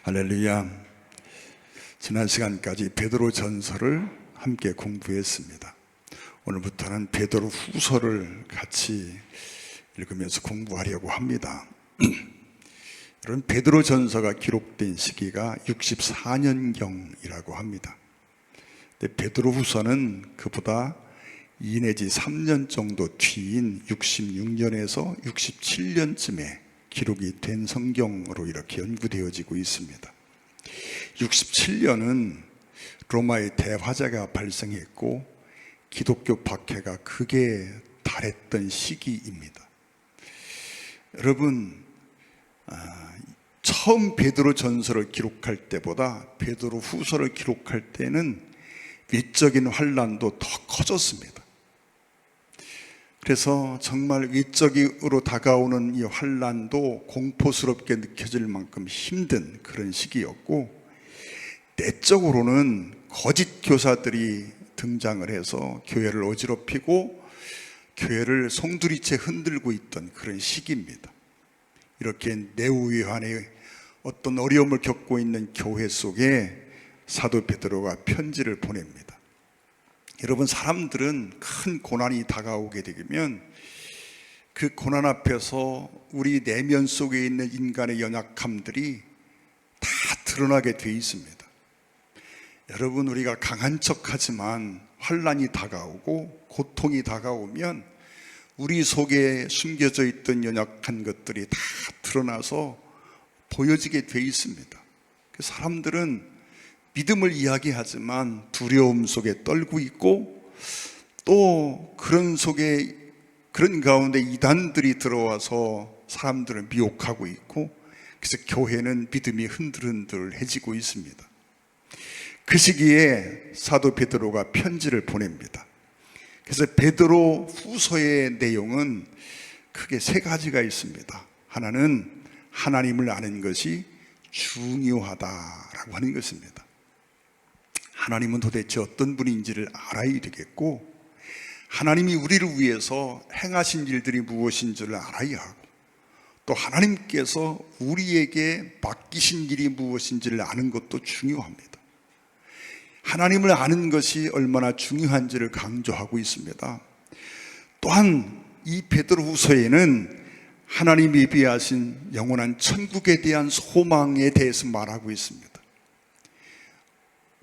할렐루야. 지난 시간까지 베드로 전서를 함께 공부했습니다. 오늘부터는 베드로 후서를 같이 읽으면서 공부하려고 합니다. 여러분, 베드로 전서가 기록된 시기가 64년경이라고 합니다. 근데 베드로 후서는 그보다 2 내지 3년 정도 뒤인 66년에서 67년쯤에 기록이 된 성경으로 이렇게 연구되어지고 있습니다. 67년은 로마의 대화재가 발생했고 기독교 박해가 극에 달했던 시기입니다. 여러분, 처음 베드로 전서를 기록할 때보다 베드로 후서를 기록할 때는 외적인 환난도 더 커졌습니다. 그래서 정말 외적으로 다가오는 이 환난도 공포스럽게 느껴질 만큼 힘든 그런 시기였고, 내적으로는 거짓 교사들이 등장을 해서 교회를 어지럽히고 교회를 송두리째 흔들고 있던 그런 시기입니다. 이렇게 내후위환의 어떤 어려움을 겪고 있는 교회 속에 사도 베드로가 편지를 보냅니다. 여러분, 사람들은 큰 고난이 다가오게 되면 그 고난 앞에서 우리 내면 속에 있는 인간의 연약함들이 다 드러나게 돼 있습니다. 여러분, 우리가 강한 척하지만 환난이 다가오고 고통이 다가오면 우리 속에 숨겨져 있던 연약한 것들이 다 드러나서 보여지게 돼 있습니다. 사람들은 믿음을 이야기하지만 두려움 속에 떨고 있고, 또 그런 가운데 이단들이 들어와서 사람들을 미혹하고 있고, 그래서 교회는 믿음이 흔들흔들해지고 있습니다. 그 시기에 사도 베드로가 편지를 보냅니다. 그래서 베드로 후서의 내용은 크게 3가지가 있습니다. 하나는 하나님을 아는 것이 중요하다라고 하는 것입니다. 하나님은 도대체 어떤 분인지를 알아야 되겠고, 하나님이 우리를 위해서 행하신 일들이 무엇인지를 알아야 하고, 또 하나님께서 우리에게 맡기신 일이 무엇인지를 아는 것도 중요합니다. 하나님을 아는 것이 얼마나 중요한지를 강조하고 있습니다. 또한 이 베드로후서에는 하나님이 예비하신 영원한 천국에 대한 소망에 대해서 말하고 있습니다.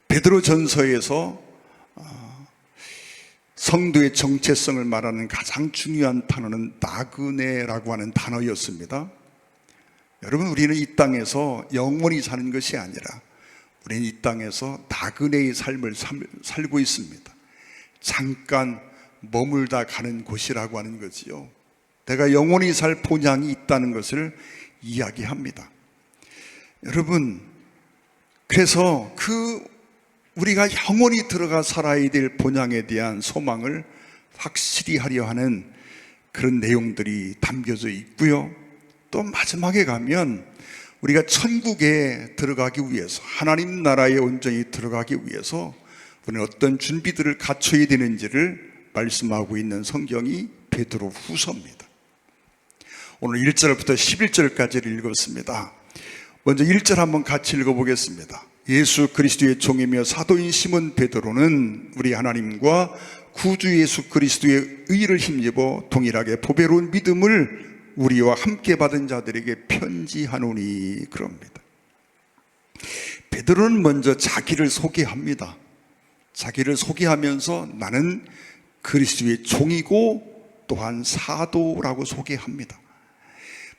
베드로 전서에서 성도의 정체성을 말하는 가장 중요한 단어는 나그네라고 하는 단어였습니다. 여러분, 우리는 이 땅에서 영원히 사는 것이 아니라 우리는 이 땅에서 나그네의 삶을 살고 있습니다. 잠깐 머물다 가는 곳이라고 하는 거지요. 내가 영원히 살 본향이 있다는 것을 이야기합니다. 여러분, 그래서 우리가 영원히 들어가 살아야 될 본향에 대한 소망을 확실히 하려 하는 그런 내용들이 담겨져 있고요. 또 마지막에 가면 우리가 천국에 들어가기 위해서, 하나님 나라에 온전히 들어가기 위해서 우리는 어떤 준비들을 갖춰야 되는지를 말씀하고 있는 성경이 베드로 후서입니다. 오늘 1절부터 11절까지를 읽었습니다. 먼저 1절 한번 같이 읽어보겠습니다. 예수 그리스도의 종이며 사도인 시몬 베드로는 우리 하나님과 구주 예수 그리스도의 의를 힘입어 동일하게 보배로운 믿음을 우리와 함께 받은 자들에게 편지하노니, 그럽니다. 베드로는 먼저 자기를 소개합니다. 자기를 소개하면서 나는 그리스도의 종이고 또한 사도라고 소개합니다.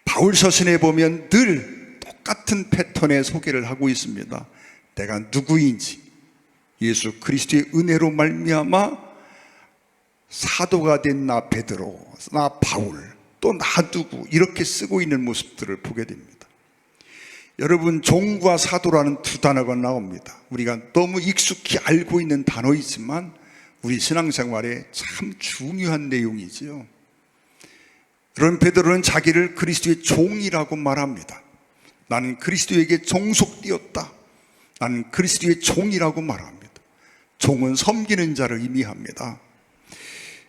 바울 서신에 보면 늘 똑같은 패턴의 소개를 하고 있습니다. 내가 누구인지, 예수 그리스도의 은혜로 말미암아 사도가 된 나 베드로, 나 바울, 또 나 누구, 이렇게 쓰고 있는 모습들을 보게 됩니다. 여러분, 종과 사도라는 2 단어가 나옵니다. 우리가 너무 익숙히 알고 있는 단어이지만 우리 신앙생활에 참 중요한 내용이지요. 그런 베드로는 자기를 그리스도의 종이라고 말합니다. 나는 그리스도에게 종속되었다. 나는 그리스도의 종이라고 말합니다. 종은 섬기는 자를 의미합니다.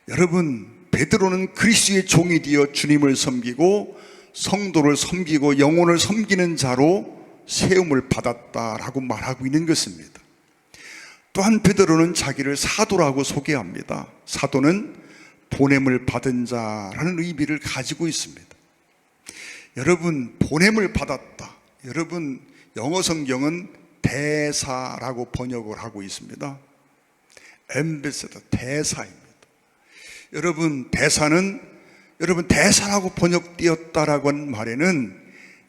여러분, 베드로는 그리스도의 종이 되어 주님을 섬기고 성도를 섬기고 영혼을 섬기는 자로 세움을 받았다라고 말하고 있는 것입니다. 또한 베드로는 자기를 사도라고 소개합니다. 사도는 보냄을 받은 자라는 의미를 가지고 있습니다. 여러분, 보냄을 받았다. 여러분, 영어 성경은 대사라고 번역을 하고 있습니다. 엠베서더, 대사입니다. 여러분, 대사라고 번역되었다라고 하는 말에는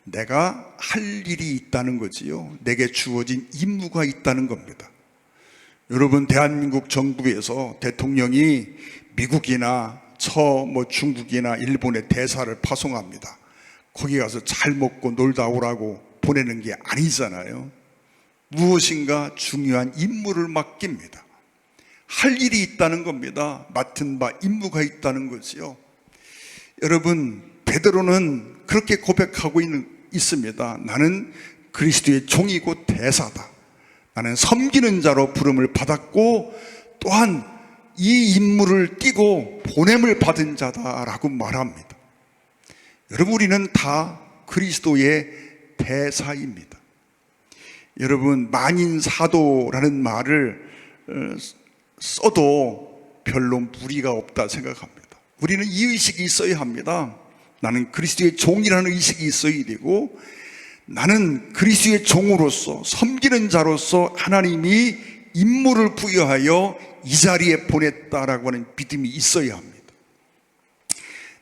내가 할 일이 있다는 거지요. 내게 주어진 임무가 있다는 겁니다. 여러분, 대한민국 정부에서 대통령이 미국이나 중국이나 일본에 대사를 파송합니다. 거기 가서 잘 먹고 놀다 오라고 보내는 게 아니잖아요. 무엇인가 중요한 임무를 맡깁니다. 할 일이 있다는 겁니다. 맡은 바 임무가 있다는 거지요. 여러분, 베드로는 그렇게 고백하고 있습니다. 나는 그리스도의 종이고 대사다. 나는 섬기는 자로 부름을 받았고 또한 이 임무를 띠고 보냄을 받은 자다라고 말합니다. 여러분, 우리는 다 그리스도의 대사입니다. 여러분, 만인사도라는 말을 써도 별로 무리가 없다 생각합니다. 우리는 이 의식이 있어야 합니다. 나는 그리스도의 종이라는 의식이 있어야 되고, 나는 그리스도의 종으로서 섬기는 자로서 하나님이 임무를 부여하여 이 자리에 보냈다라고 하는 믿음이 있어야 합니다.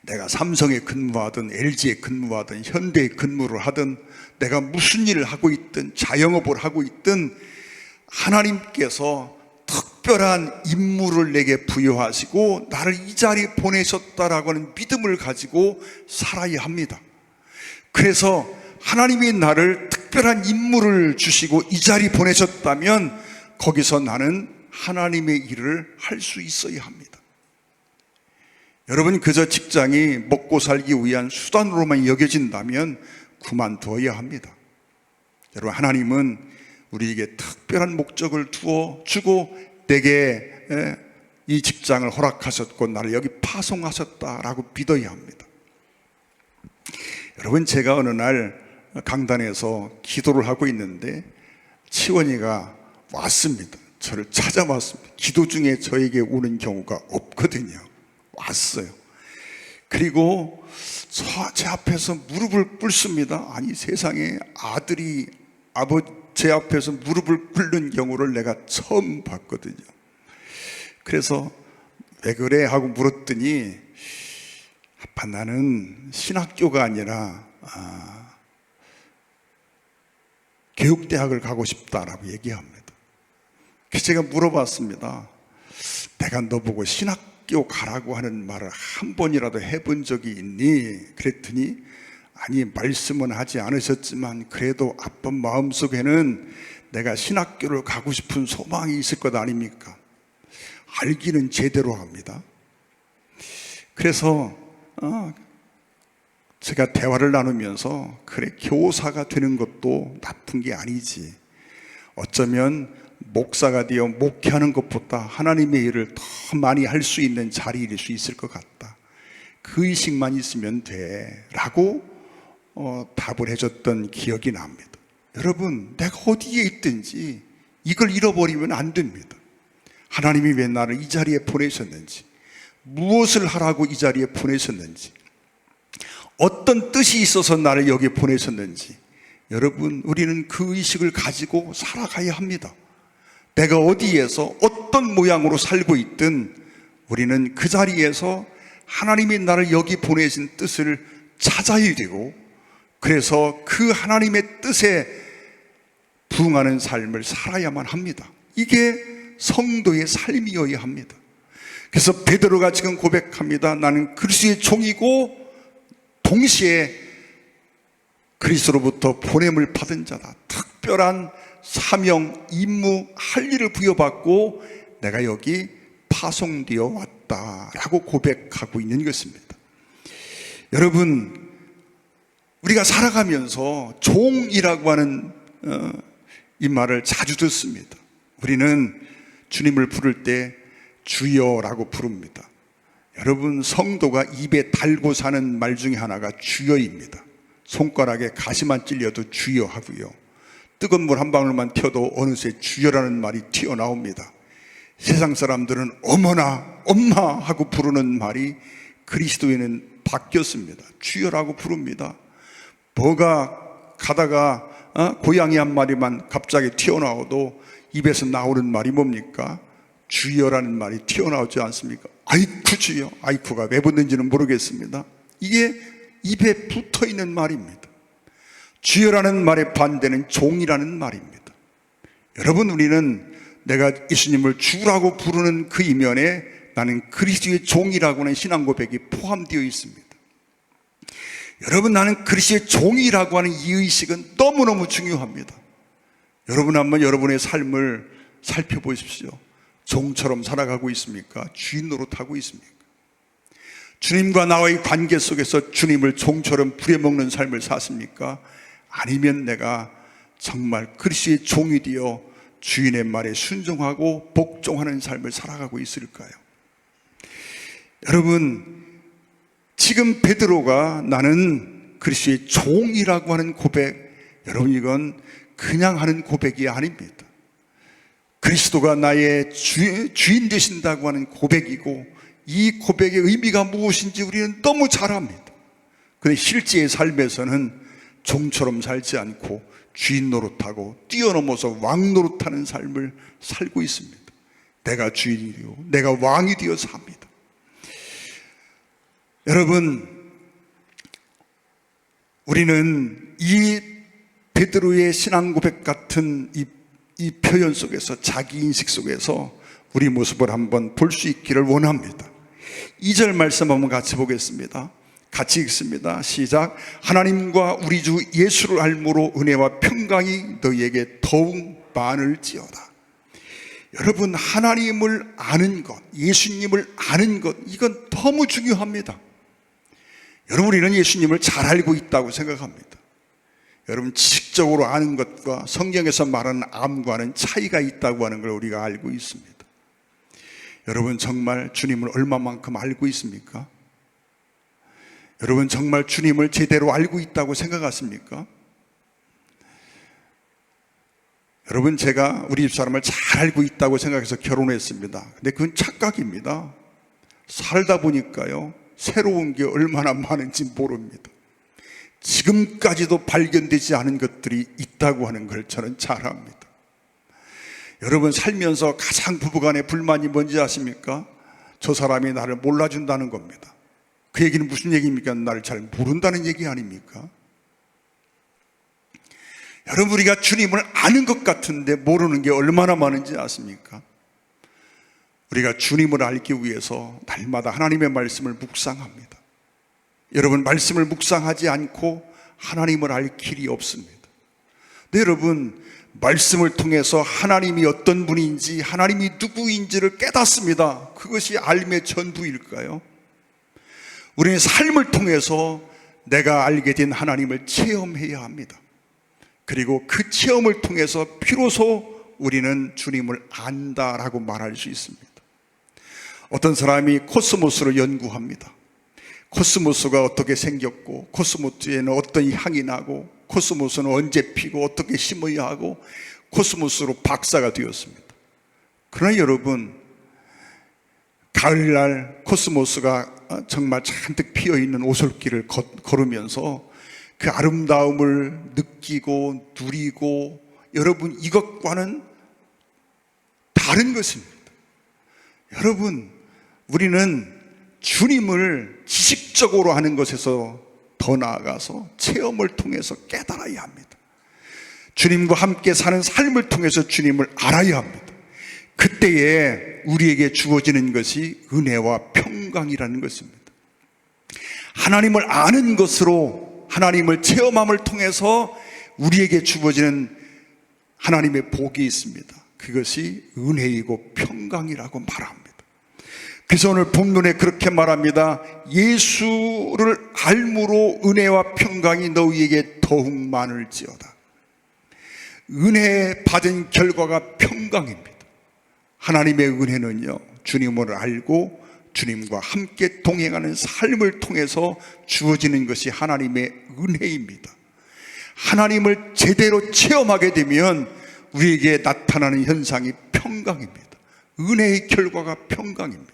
내가 삼성에 근무하든 LG에 근무하든 현대에 근무를 하든 내가 무슨 일을 하고 있든 자영업을 하고 있든 하나님께서 특별한 임무를 내게 부여하시고 나를 이 자리에 보내셨다라고 하는 믿음을 가지고 살아야 합니다. 그래서 하나님이 나를 특별한 임무를 주시고 이 자리에 보내셨다면 거기서 나는 하나님의 일을 할 수 있어야 합니다. 여러분, 그저 직장이 먹고 살기 위한 수단으로만 여겨진다면 그만두어야 합니다. 여러분, 하나님은 우리에게 특별한 목적을 주고 내게 이 직장을 허락하셨고 나를 여기 파송하셨다라고 믿어야 합니다. 여러분, 제가 어느 날 강단에서 기도를 하고 있는데 치원이가 왔습니다. 저를 찾아왔습니다. 기도 중에 저에게 오는 경우가 없거든요. 왔어요. 그리고 제 앞에서 무릎을 꿇습니다. 아니, 세상에 아들이 제 앞에서 무릎을 꿇는 경우를 내가 처음 봤거든요. 그래서 왜 그래 하고 물었더니 아빠, 나는 신학교가 아니라 교육대학을 가고 싶다라고 얘기합니다. 그래서 제가 물어봤습니다. 내가 너보고 신학교 가라고 하는 말을 한 번이라도 해본 적이 있니? 그랬더니 아니, 말씀은 하지 않으셨지만 그래도 아빠 마음속에는 내가 신학교를 가고 싶은 소망이 있을 것 아닙니까? 알기는 제대로 합니다. 그래서 제가 대화를 나누면서 그래, 교사가 되는 것도 나쁜 게 아니지. 어쩌면 목사가 되어 목회하는 것보다 하나님의 일을 더 많이 할 수 있는 자리일 수 있을 것 같다. 그 의식만 있으면 돼 라고 답을 해줬던 기억이 납니다. 여러분, 내가 어디에 있든지 이걸 잃어버리면 안 됩니다. 하나님이 왜 나를 이 자리에 보내셨는지, 무엇을 하라고 이 자리에 보내셨는지, 어떤 뜻이 있어서 나를 여기에 보내셨는지, 여러분, 우리는 그 의식을 가지고 살아가야 합니다. 내가 어디에서 어떤 모양으로 살고 있든 우리는 그 자리에서 하나님이 나를 여기 보내신 뜻을 찾아야 되고, 그래서 그 하나님의 뜻에 부응하는 삶을 살아야만 합니다. 이게 성도의 삶이어야 합니다. 그래서 베드로가 지금 고백합니다. 나는 그리스도의 종이고 동시에 그리스도로부터 보냄을 받은 자다. 특별한 사명, 임무, 할 일을 부여받고 내가 여기 파송되어 왔다라고 고백하고 있는 것입니다. 여러분, 우리가 살아가면서 종이라고 하는 이 말을 자주 듣습니다. 우리는 주님을 부를 때 주여라고 부릅니다. 여러분, 성도가 입에 달고 사는 말 중에 하나가 주여입니다. 손가락에 가시만 찔려도 주여 하고요. 뜨거운 물 한 방울만 튀어도 어느새 주여라는 말이 튀어나옵니다. 세상 사람들은 어머나 엄마 하고 부르는 말이 그리스도인은 바뀌었습니다. 주여라고 부릅니다. 뭐가 가다가 고양이 한 마리만 갑자기 튀어나와도 입에서 나오는 말이 뭡니까? 주여라는 말이 튀어나오지 않습니까? 아이쿠 주여. 아이쿠가 왜 붙는지는 모르겠습니다. 이게 입에 붙어있는 말입니다. 주여라는 말의 반대는 종이라는 말입니다. 여러분, 우리는 내가 예수님을 주라고 부르는 그 이면에 나는 그리스도의 종이라고 하는 신앙 고백이 포함되어 있습니다. 여러분, 나는 그리스도의 종이라고 하는 이 의식은 너무너무 중요합니다. 여러분, 한번 여러분의 삶을 살펴보십시오. 종처럼 살아가고 있습니까? 주인 노릇하고 있습니까? 주님과 나와의 관계 속에서 주님을 종처럼 부려먹는 삶을 사십니까? 아니면 내가 정말 그리스도의 종이 되어 주인의 말에 순종하고 복종하는 삶을 살아가고 있을까요? 여러분, 지금 베드로가 나는 그리스도의 종이라고 하는 고백, 여러분, 이건 그냥 하는 고백이 아닙니다. 그리스도가 나의 주인 되신다고 하는 고백이고, 이 고백의 의미가 무엇인지 우리는 너무 잘 압니다. 그런데 실제의 삶에서는 종처럼 살지 않고 주인 노릇하고 뛰어넘어서 왕 노릇하는 삶을 살고 있습니다. 내가 주인이 되어 내가 왕이 되어 삽니다. 여러분, 우리는 이 베드로의 신앙 고백 같은 이 표현 속에서, 자기 인식 속에서 우리 모습을 한번 볼 수 있기를 원합니다. 2절 말씀 한번 같이 보겠습니다. 같이 읽습니다. 시작. 하나님과 우리 주 예수를 알므로 은혜와 평강이 너희에게 더욱 많을지어다. 여러분, 하나님을 아는 것, 예수님을 아는 것, 이건 너무 중요합니다. 여러분, 우리는 예수님을 잘 알고 있다고 생각합니다. 여러분, 지식적으로 아는 것과 성경에서 말하는 암과는 차이가 있다고 하는 걸 우리가 알고 있습니다. 여러분, 정말 주님을 얼마만큼 알고 있습니까? 여러분, 정말 주님을 제대로 알고 있다고 생각하십니까? 여러분, 제가 우리 집사람을 잘 알고 있다고 생각해서 결혼했습니다. 근데 그건 착각입니다. 살다 보니까요, 새로운 게 얼마나 많은지 모릅니다. 지금까지도 발견되지 않은 것들이 있다고 하는 걸 저는 잘 압니다. 여러분, 살면서 가장 부부간의 불만이 뭔지 아십니까? 저 사람이 나를 몰라준다는 겁니다. 그 얘기는 무슨 얘기입니까? 나를 잘 모른다는 얘기 아닙니까? 여러분, 우리가 주님을 아는 것 같은데 모르는 게 얼마나 많은지 아십니까? 우리가 주님을 알기 위해서 날마다 하나님의 말씀을 묵상합니다. 여러분, 말씀을 묵상하지 않고 하나님을 알 길이 없습니다. 네, 여러분, 말씀을 통해서 하나님이 어떤 분인지, 하나님이 누구인지를 깨닫습니다. 그것이 삶의 전부일까요? 우리는 삶을 통해서 내가 알게 된 하나님을 체험해야 합니다. 그리고 그 체험을 통해서 비로소 우리는 주님을 안다라고 말할 수 있습니다. 어떤 사람이 코스모스를 연구합니다. 코스모스가 어떻게 생겼고, 코스모스에는 어떤 향이 나고, 코스모스는 언제 피고 어떻게 심어야 하고, 코스모스로 박사가 되었습니다. 그러나 여러분, 가을날 코스모스가 정말 잔뜩 피어있는 오솔길을 걸으면서 그 아름다움을 느끼고 누리고, 여러분, 이것과는 다른 것입니다. 여러분, 우리는 주님을 지식적으로 하는 것에서 더 나아가서 체험을 통해서 깨달아야 합니다. 주님과 함께 사는 삶을 통해서 주님을 알아야 합니다. 그때에 우리에게 주어지는 것이 은혜와 평강이라는 것입니다. 하나님을 아는 것으로, 하나님을 체험함을 통해서 우리에게 주어지는 하나님의 복이 있습니다. 그것이 은혜이고 평강이라고 말합니다. 그래서 오늘 본문에 그렇게 말합니다. 예수를 알므로 은혜와 평강이 너희에게 더욱 많을지어다. 은혜 받은 결과가 평강입니다. 하나님의 은혜는요, 주님을 알고 주님과 함께 동행하는 삶을 통해서 주어지는 것이 하나님의 은혜입니다. 하나님을 제대로 체험하게 되면 우리에게 나타나는 현상이 평강입니다. 은혜의 결과가 평강입니다.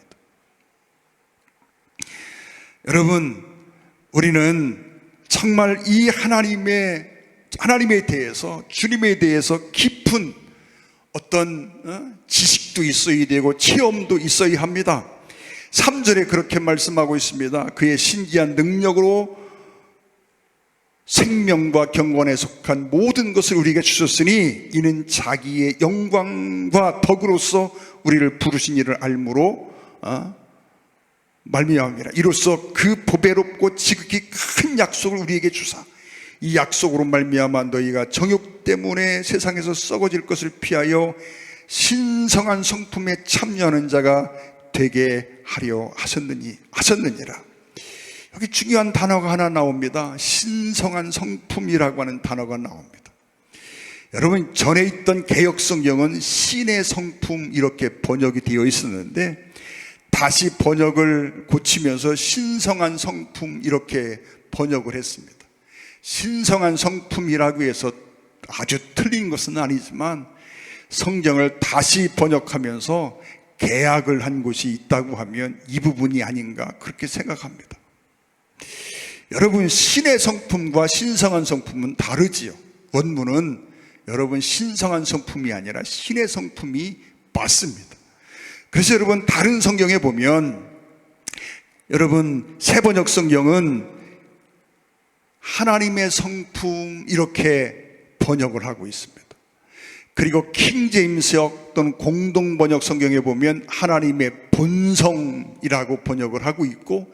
여러분, 우리는 정말 이 하나님에 대해서, 주님에 대해서 깊은 어떤 지식도 있어야 되고 체험도 있어야 합니다. 3절에 그렇게 말씀하고 있습니다. 그의 신기한 능력으로 생명과 경건에 속한 모든 것을 우리에게 주셨으니 이는 자기의 영광과 덕으로서 우리를 부르신 이를 알므로 말미암이라. 이로써 그 보배롭고 지극히 큰 약속을 우리에게 주사 이 약속으로 말미암아 너희가 정욕 때문에 세상에서 썩어질 것을 피하여 신성한 성품에 참여하는 자가 되게 하려 하셨느니라. 여기 중요한 단어가 하나 나옵니다. 신성한 성품이라고 하는 단어가 나옵니다. 여러분, 전에 있던 개역성경은 신의 성품 이렇게 번역이 되어 있었는데 다시 번역을 고치면서 신성한 성품 이렇게 번역을 했습니다. 신성한 성품이라고 해서 아주 틀린 것은 아니지만 성경을 다시 번역하면서 개약을 한 곳이 있다고 하면 이 부분이 아닌가 그렇게 생각합니다. 여러분, 신의 성품과 신성한 성품은 다르지요. 원문은 여러분 신성한 성품이 아니라 신의 성품이 맞습니다. 그래서 여러분 다른 성경에 보면 여러분 새번역 성경은 하나님의 성품 이렇게 번역을 하고 있습니다. 그리고 킹제임스역 또는 공동번역 성경에 보면 하나님의 본성이라고 번역을 하고 있고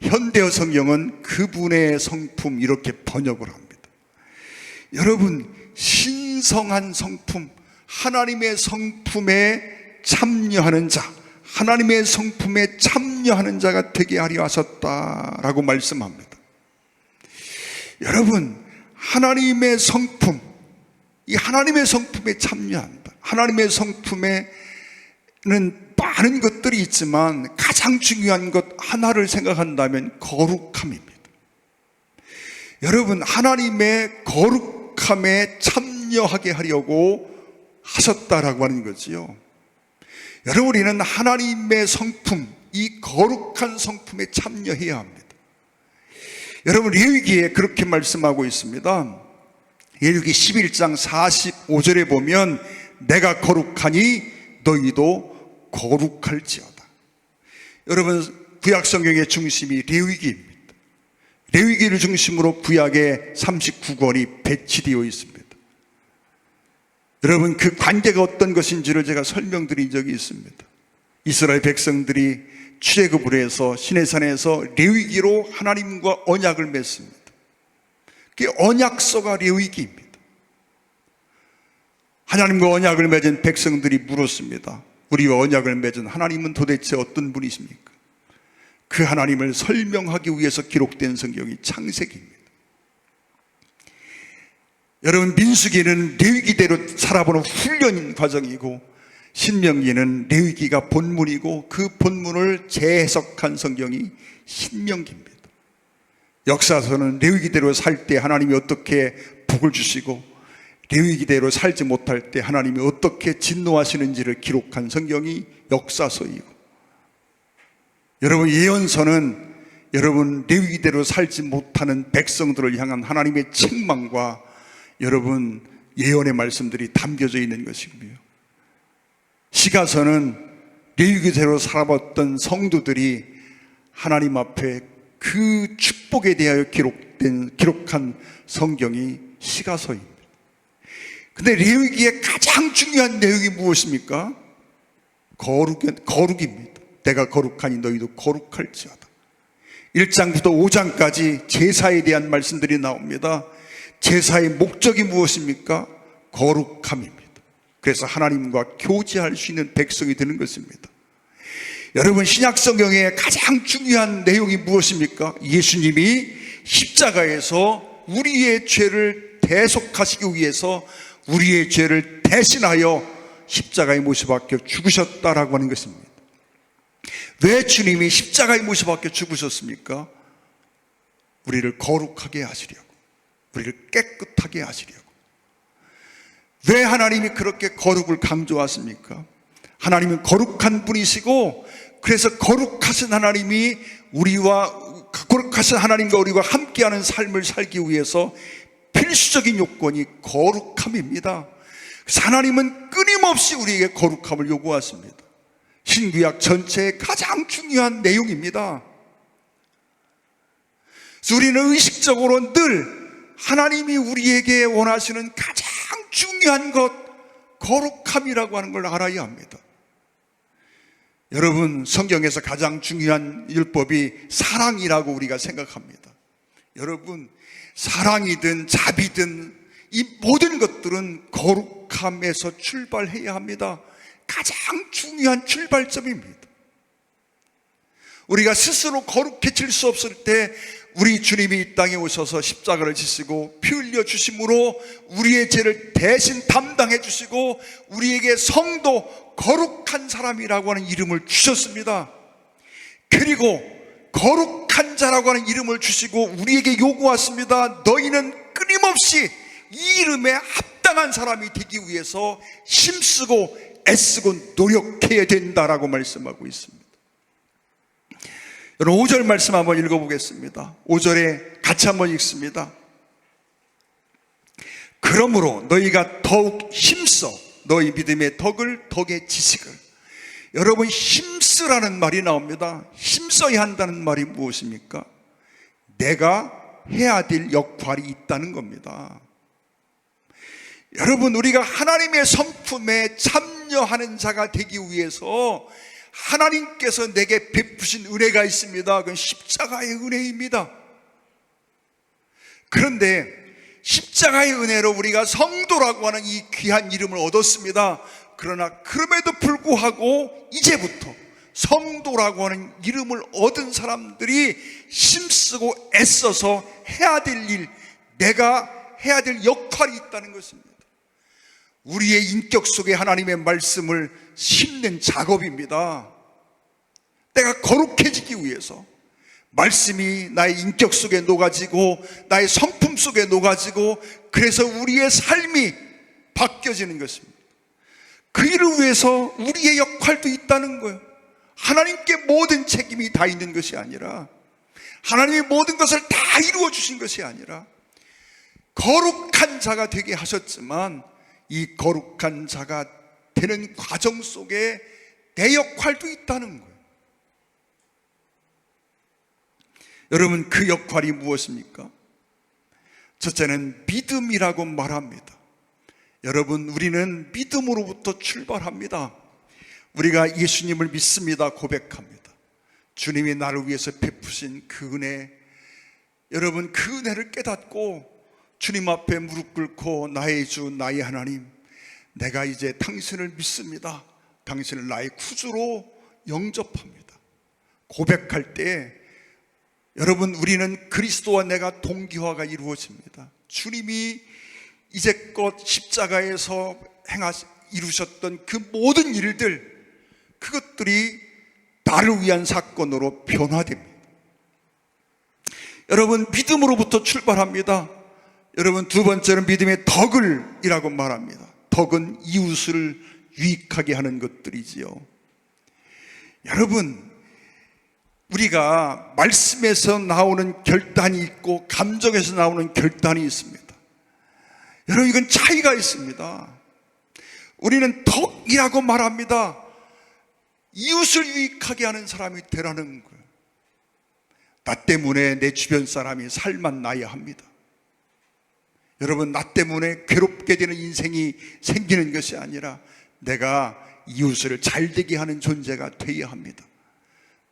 현대어 성경은 그분의 성품 이렇게 번역을 합니다. 여러분, 신성한 성품, 하나님의 성품에 참여하는 자, 하나님의 성품에 참여하는 자가 되게 하려 하셨다라고 말씀합니다. 여러분, 하나님의 성품, 이 하나님의 성품에 참여한다. 하나님의 성품에는 많은 것들이 있지만 가장 중요한 것 하나를 생각한다면 거룩함입니다. 여러분, 하나님의 거룩함에 참여하게 하려고 하셨다라고 하는 거지요. 여러분, 우리는 하나님의 성품, 이 거룩한 성품에 참여해야 합니다. 여러분, 레위기에 그렇게 말씀하고 있습니다. 레위기 11장 45절에 보면 내가 거룩하니 너희도 거룩할지어다. 여러분, 구약 성경의 중심이 레위기입니다. 레위기를 중심으로 구약의 39권이 배치되어 있습니다. 여러분, 그 관계가 어떤 것인지를 제가 설명드린 적이 있습니다. 이스라엘 백성들이 출애굽을 해서 시내산에서 레위기로 하나님과 언약을 맺습니다. 그게 언약서가 레위기입니다. 하나님과 언약을 맺은 백성들이 물었습니다. 우리와 언약을 맺은 하나님은 도대체 어떤 분이십니까? 그 하나님을 설명하기 위해서 기록된 성경이 창세기입니다. 여러분, 민수기는 레위기대로 살아보는 훈련 과정이고 신명기는 레위기가 본문이고 그 본문을 재해석한 성경이 신명기입니다. 역사서는 레위기대로 살 때 하나님이 어떻게 복을 주시고 레위기대로 살지 못할 때 하나님이 어떻게 진노하시는지를 기록한 성경이 역사서이고, 여러분, 예언서는 여러분 레위기대로 살지 못하는 백성들을 향한 하나님의 책망과 여러분 예언의 말씀들이 담겨져 있는 것이고요. 시가서는 레위기대로 살아봤던 성도들이 하나님 앞에 그 축복에 대하여 기록한 성경이 시가서입니다. 근데 레위기의 가장 중요한 내용이 무엇입니까? 거룩입니다. 내가 거룩하니 너희도 거룩할지어다. 1장부터 5장까지 제사에 대한 말씀들이 나옵니다. 제사의 목적이 무엇입니까? 거룩함입니다. 그래서 하나님과 교제할 수 있는 백성이 되는 것입니다. 여러분, 신약성경의 가장 중요한 내용이 무엇입니까? 예수님이 십자가에서 우리의 죄를 대속하시기 위해서 우리의 죄를 대신하여 십자가에 못 박혀 죽으셨다라고 하는 것입니다. 왜 주님이 십자가에 못 박혀 죽으셨습니까? 우리를 거룩하게 하시려고, 우리를 깨끗하게 하시려고. 왜 하나님이 그렇게 거룩을 강조하십니까? 하나님은 거룩한 분이시고, 그래서 거룩하신 하나님이 거룩하신 하나님과 우리와 함께하는 삶을 살기 위해서 필수적인 요건이 거룩함입니다. 그래서 하나님은 끊임없이 우리에게 거룩함을 요구하십니다. 신구약 전체의 가장 중요한 내용입니다. 그래서 우리는 의식적으로 늘 하나님이 우리에게 원하시는 가장 중요한 것, 거룩함이라고 하는 걸 알아야 합니다. 여러분, 성경에서 가장 중요한 율법이 사랑이라고 우리가 생각합니다. 여러분, 사랑이든 자비든 이 모든 것들은 거룩함에서 출발해야 합니다. 가장 중요한 출발점입니다. 우리가 스스로 거룩해질 수 없을 때 우리 주님이 이 땅에 오셔서 십자가를 지시고 피 흘려 주심으로 우리의 죄를 대신 담당해 주시고 우리에게 성도, 거룩한 사람이라고 하는 이름을 주셨습니다. 그리고 거룩한 자라고 하는 이름을 주시고 우리에게 요구하십니다. 너희는 끊임없이 이 이름에 합당한 사람이 되기 위해서 힘쓰고 애쓰고 노력해야 된다라고 말씀하고 있습니다. 여러분, 5절 말씀 한번 읽어보겠습니다. 5절에 같이 한번 읽습니다. 그러므로 너희가 더욱 힘써 너희 믿음의 덕의 지식을. 여러분, 힘쓰라는 말이 나옵니다. 힘써야 한다는 말이 무엇입니까? 내가 해야 될 역할이 있다는 겁니다. 여러분, 우리가 하나님의 성품에 참여하는 자가 되기 위해서 하나님께서 내게 베푸신 은혜가 있습니다. 그건 십자가의 은혜입니다. 그런데 십자가의 은혜로 우리가 성도라고 하는 이 귀한 이름을 얻었습니다. 그러나 그럼에도 불구하고 이제부터 성도라고 하는 이름을 얻은 사람들이 힘쓰고 애써서 해야 될 일, 내가 해야 될 역할이 있다는 것입니다. 우리의 인격 속에 하나님의 말씀을 심는 작업입니다. 내가 거룩해지기 위해서 말씀이 나의 인격 속에 녹아지고 나의 성품 속에 녹아지고 그래서 우리의 삶이 바뀌어지는 것입니다. 그 일을 위해서 우리의 역할도 있다는 거예요. 하나님께 모든 책임이 다 있는 것이 아니라, 하나님이 모든 것을 다 이루어 주신 것이 아니라 거룩한 자가 되게 하셨지만 이 거룩한 자가 되는 과정 속에 내 역할도 있다는 거예요. 여러분, 그 역할이 무엇입니까? 첫째는 믿음이라고 말합니다. 여러분, 우리는 믿음으로부터 출발합니다. 우리가 예수님을 믿습니다 고백합니다. 주님이 나를 위해서 베푸신 그 은혜, 여러분, 그 은혜를 깨닫고 주님 앞에 무릎 꿇고 나의 주, 나의 하나님, 내가 이제 당신을 믿습니다. 당신을 나의 구주로 영접합니다. 고백할 때 여러분, 우리는 그리스도와 내가 동기화가 이루어집니다. 주님이 이제껏 십자가에서 이루셨던 그 모든 일들, 그것들이 나를 위한 사건으로 변화됩니다. 여러분, 믿음으로부터 출발합니다. 여러분, 두 번째는 믿음의 덕을이라고 말합니다. 덕은 이웃을 유익하게 하는 것들이지요. 여러분, 우리가 말씀에서 나오는 결단이 있고 감정에서 나오는 결단이 있습니다. 여러분, 이건 차이가 있습니다. 우리는 덕이라고 말합니다. 이웃을 유익하게 하는 사람이 되라는 거예요. 나 때문에 내 주변 사람이 살만 나야 합니다. 여러분, 나 때문에 괴롭게 되는 인생이 생기는 것이 아니라 내가 이웃을 잘되게 하는 존재가 되어야 합니다.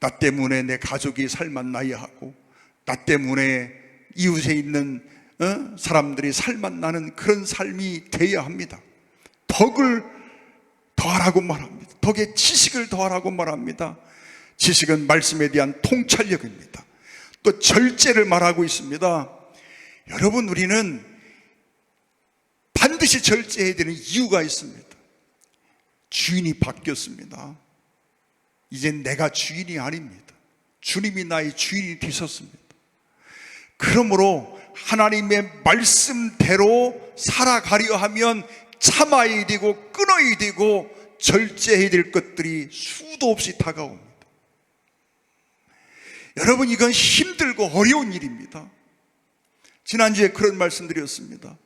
나 때문에 내 가족이 살만 나야 하고, 나 때문에 이웃에 있는 사람들이 살만 나는 그런 삶이 되어야 합니다. 덕을 더하라고 말합니다. 덕의 지식을 더하라고 말합니다. 지식은 말씀에 대한 통찰력입니다. 또 절제를 말하고 있습니다. 여러분, 우리는 반드시 절제해야 되는 이유가 있습니다. 주인이 바뀌었습니다. 이젠 내가 주인이 아닙니다. 주님이 나의 주인이 되셨습니다. 그러므로 하나님의 말씀대로 살아가려 하면 참아야 되고 끊어야 되고 절제해야 될 것들이 수도 없이 다가옵니다. 여러분, 이건 힘들고 어려운 일입니다. 지난주에 그런 말씀드렸습니다.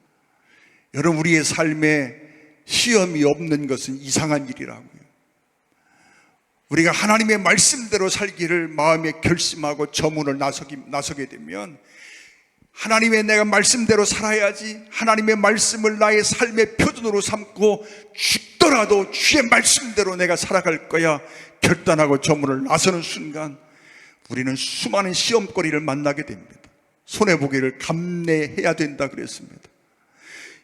여러분, 우리의 삶에 시험이 없는 것은 이상한 일이라고요. 우리가 하나님의 말씀대로 살기를 마음에 결심하고 저문을 나서게 되면 하나님의 내가 말씀대로 살아야지, 하나님의 말씀을 나의 삶의 표준으로 삼고 죽더라도 주의 말씀대로 내가 살아갈 거야 결단하고 저문을 나서는 순간 우리는 수많은 시험거리를 만나게 됩니다. 손해보기를 감내해야 된다 그랬습니다.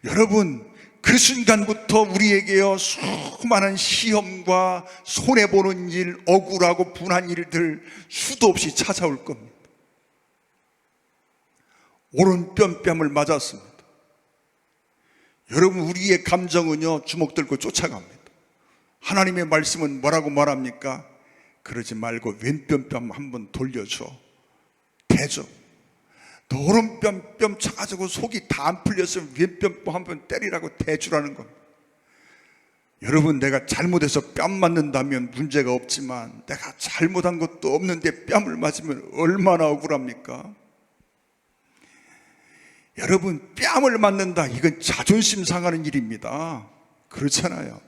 여러분, 그 순간부터 우리에게요 수많은 시험과 손해보는 일, 억울하고 분한 일들 수도 없이 찾아올 겁니다. 오른 뺨뺨을 맞았습니다. 여러분, 우리의 감정은요 주먹 들고 쫓아갑니다. 하나님의 말씀은 뭐라고 말합니까? 그러지 말고 왼뺨뺨 한번 돌려줘, 대줘. 너 오른뺨 쳐가지고 속이 다 안 풀렸으면 왼뺨 한번 때리라고 대주라는 겁니다. 여러분, 내가 잘못해서 뺨 맞는다면 문제가 없지만 내가 잘못한 것도 없는데 뺨을 맞으면 얼마나 억울합니까? 여러분, 뺨을 맞는다, 이건 자존심 상하는 일입니다. 그렇잖아요.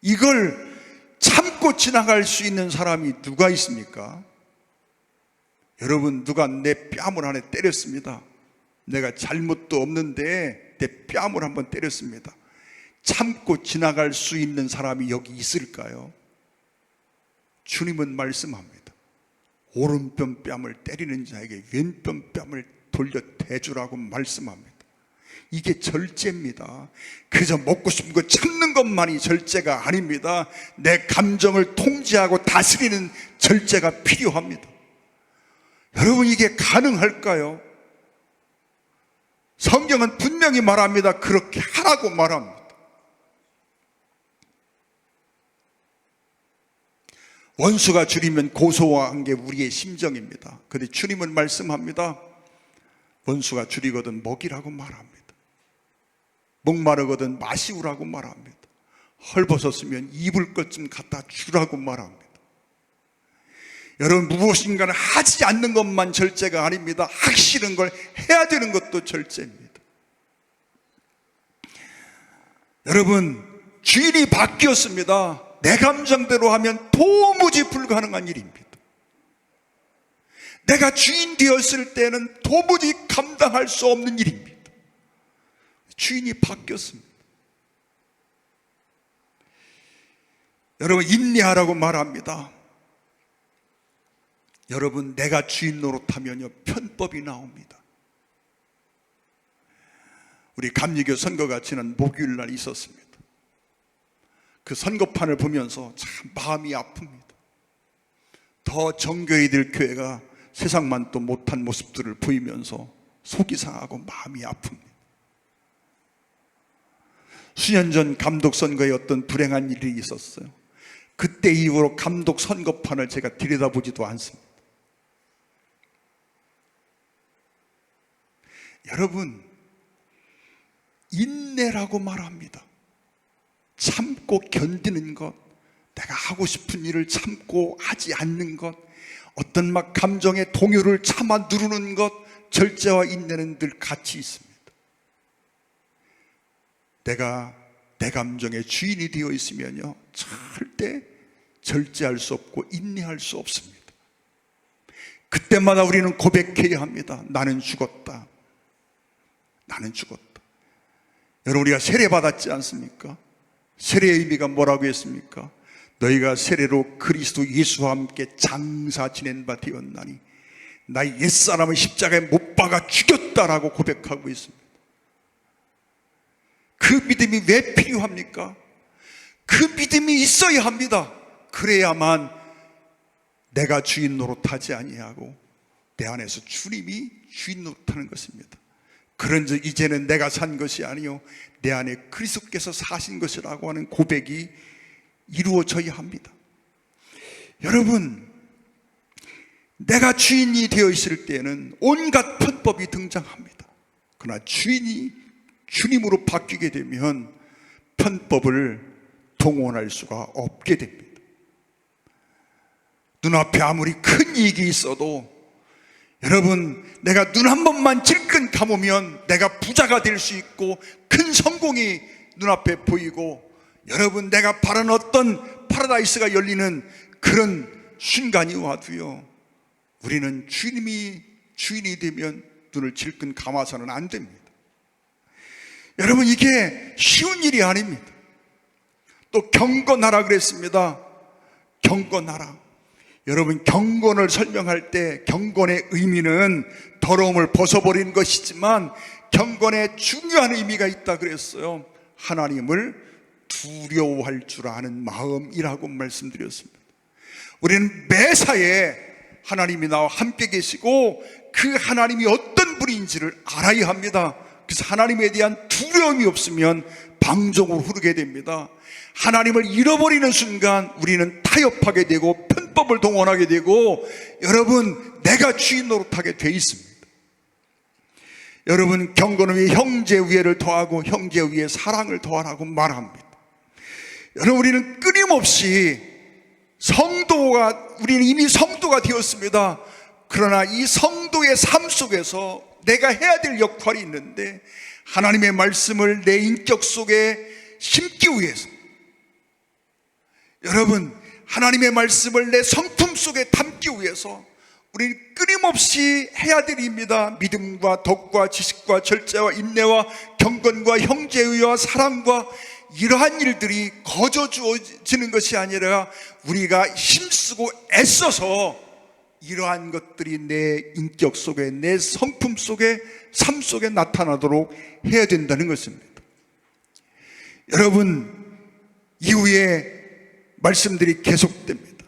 이걸 참고 지나갈 수 있는 사람이 누가 있습니까? 여러분, 누가 내 뺨을 하나 때렸습니다. 내가 잘못도 없는데 내 뺨을 한번 때렸습니다. 참고 지나갈 수 있는 사람이 여기 있을까요? 주님은 말씀합니다. 오른편 뺨을 때리는 자에게 왼편 뺨을 돌려 대주라고 말씀합니다. 이게 절제입니다. 그저 먹고 싶은 거 참는 것만이 절제가 아닙니다. 내 감정을 통제하고 다스리는 절제가 필요합니다. 여러분, 이게 가능할까요? 성경은 분명히 말합니다. 그렇게 하라고 말합니다. 원수가 줄이면 고소한 게 우리의 심정입니다. 그런데 주님은 말씀합니다. 원수가 줄이거든 먹이라고 말합니다. 목마르거든 마시우라고 말합니다. 헐벗었으면 입을 것 좀 갖다 주라고 말합니다. 여러분, 무엇인가를 하지 않는 것만 절제가 아닙니다. 하기 싫은 걸 해야 되는 것도 절제입니다. 여러분, 주인이 바뀌었습니다. 내 감정대로 하면 도무지 불가능한 일입니다. 내가 주인 되었을 때는 도무지 감당할 수 없는 일입니다. 주인이 바뀌었습니다. 여러분, 인내하라고 말합니다. 여러분, 내가 주인 노릇하면요 편법이 나옵니다. 우리 감리교 선거가 지난 목요일 날 있었습니다. 그 선거판을 보면서 참 마음이 아픕니다. 더 정교해야 될 교회가 세상만 또 못한 모습들을 보이면서 속이 상하고 마음이 아픕니다. 수년 전 감독 선거에 어떤 불행한 일이 있었어요. 그때 이후로 감독 선거판을 제가 들여다보지도 않습니다. 여러분, 인내라고 말합니다. 참고 견디는 것, 내가 하고 싶은 일을 참고 하지 않는 것, 어떤 막 감정의 동요를 참아 누르는 것, 절제와 인내는 늘 같이 있습니다. 내가 내 감정의 주인이 되어 있으면요 절대 절제할 수 없고 인내할 수 없습니다. 그때마다 우리는 고백해야 합니다. 나는 죽었다. 나는 죽었다. 여러분, 우리가 세례 받았지 않습니까? 세례의 의미가 뭐라고 했습니까? 너희가 세례로 그리스도 예수와 함께 장사 지낸 바 되었나니 나의 옛사람을 십자가에 못 박아 죽였다라고 고백하고 있습니다. 그 믿음이 왜 필요합니까? 그 믿음이 있어야 합니다. 그래야만 내가 주인 노릇하지 아니하고 내 안에서 주님이 주인 노릇하는 것입니다. 그런즉 이제는 내가 산 것이 아니요 내 안에 그리스도께서 사신 것이라고 하는 고백이 이루어져야 합니다. 여러분, 내가 주인이 되어 있을 때에는 온갖 편법이 등장합니다. 그러나 주인이 주님으로 바뀌게 되면 편법을 동원할 수가 없게 됩니다. 눈앞에 아무리 큰 이익이 있어도 여러분, 내가 눈 한 번만 질끈 감으면 내가 부자가 될 수 있고 큰 성공이 눈앞에 보이고 여러분, 내가 바라는 어떤 파라다이스가 열리는 그런 순간이 와도요, 우리는 주인이 되면 눈을 질끈 감아서는 안 됩니다. 여러분, 이게 쉬운 일이 아닙니다. 또 경건하라 그랬습니다. 경건하라. 여러분, 경건을 설명할 때 경건의 의미는 더러움을 벗어버리는 것이지만 경건에 중요한 의미가 있다 그랬어요. 하나님을 두려워할 줄 아는 마음이라고 말씀드렸습니다. 우리는 매사에 하나님이 나와 함께 계시고 그 하나님이 어떤 분인지를 알아야 합니다. 그래서 하나님에 대한 두려움이 없으면 방종으로 흐르게 됩니다. 하나님을 잃어버리는 순간 우리는 타협하게 되고 편법을 동원하게 되고 여러분, 내가 주인 노릇하게 돼 있습니다. 여러분, 경건을 위해 형제 위에를 더하고 형제 위에 사랑을 더하라고 말합니다. 여러분, 우리는 끊임없이 우리는 이미 성도가 되었습니다. 그러나 이 성도의 삶 속에서 내가 해야 될 역할이 있는데 하나님의 말씀을 내 인격 속에 심기 위해서, 여러분, 하나님의 말씀을 내 성품 속에 담기 위해서 우리는 끊임없이 해야 될 일입니다. 믿음과 덕과 지식과 절제와 인내와 경건과 형제의와 사랑과 이러한 일들이 거저 주어지는 것이 아니라 우리가 힘쓰고 애써서 이러한 것들이 내 인격 속에, 내 성품 속에, 삶 속에 나타나도록 해야 된다는 것입니다. 여러분, 이후에 말씀들이 계속됩니다.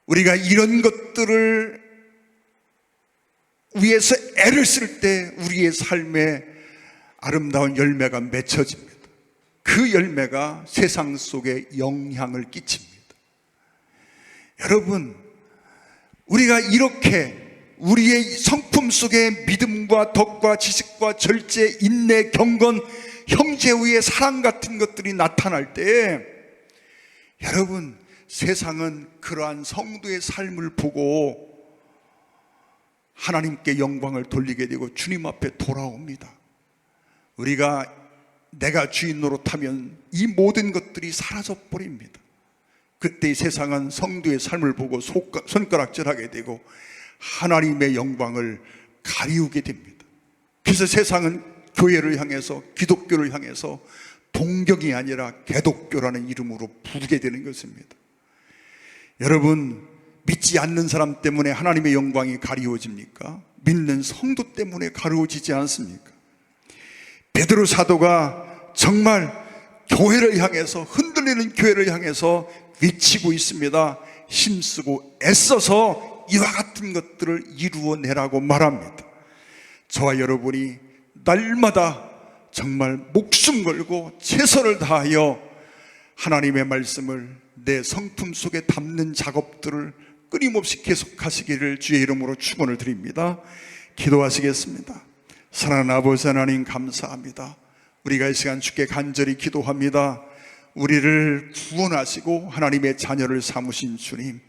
우리가 이런 것들을 위해서 애를 쓸 때 우리의 삶에 아름다운 열매가 맺혀집니다. 그 열매가 세상 속에 영향을 끼칩니다. 여러분, 우리가 이렇게 우리의 성품 속에 믿음과 덕과 지식과 절제, 인내, 경건, 형제의 사랑 같은 것들이 나타날 때 여러분, 세상은 그러한 성도의 삶을 보고 하나님께 영광을 돌리게 되고 주님 앞에 돌아옵니다. 우리가 내가 주인 노릇하면 이 모든 것들이 사라져 버립니다. 그때 이 세상은 성도의 삶을 보고 손가락질하게 되고 하나님의 영광을 가리우게 됩니다. 그래서 세상은 교회를 향해서, 기독교를 향해서 동경이 아니라 개독교라는 이름으로 부르게 되는 것입니다. 여러분, 믿지 않는 사람 때문에 하나님의 영광이 가리워집니까? 믿는 성도 때문에 가리워지지 않습니까? 베드로 사도가 정말 교회를 향해서, 흔들리는 교회를 향해서 외치고 있습니다. 힘쓰고 애써서 이와 같은 것들을 이루어내라고 말합니다. 저와 여러분이 날마다 정말 목숨 걸고 최선을 다하여 하나님의 말씀을 내 성품 속에 담는 작업들을 끊임없이 계속하시기를 주의 이름으로 축원을 드립니다. 기도하시겠습니다. 사랑하는 아버지 하나님, 감사합니다. 우리가 이 시간 주께 간절히 기도합니다. 우리를 구원하시고 하나님의 자녀를 삼으신 주님,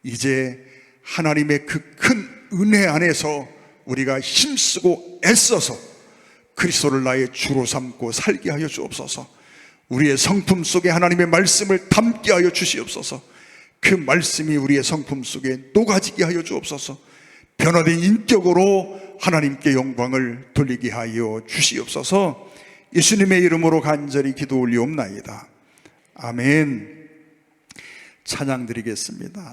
이제 하나님의 그 큰 은혜 안에서 우리가 힘쓰고 애써서 그리스도를 나의 주로 삼고 살게 하여 주옵소서. 우리의 성품 속에 하나님의 말씀을 담게 하여 주시옵소서. 그 말씀이 우리의 성품 속에 녹아지게 하여 주옵소서. 변화된 인격으로 하나님께 영광을 돌리게 하여 주시옵소서. 예수님의 이름으로 간절히 기도 올리옵나이다. 아멘. 찬양 드리겠습니다.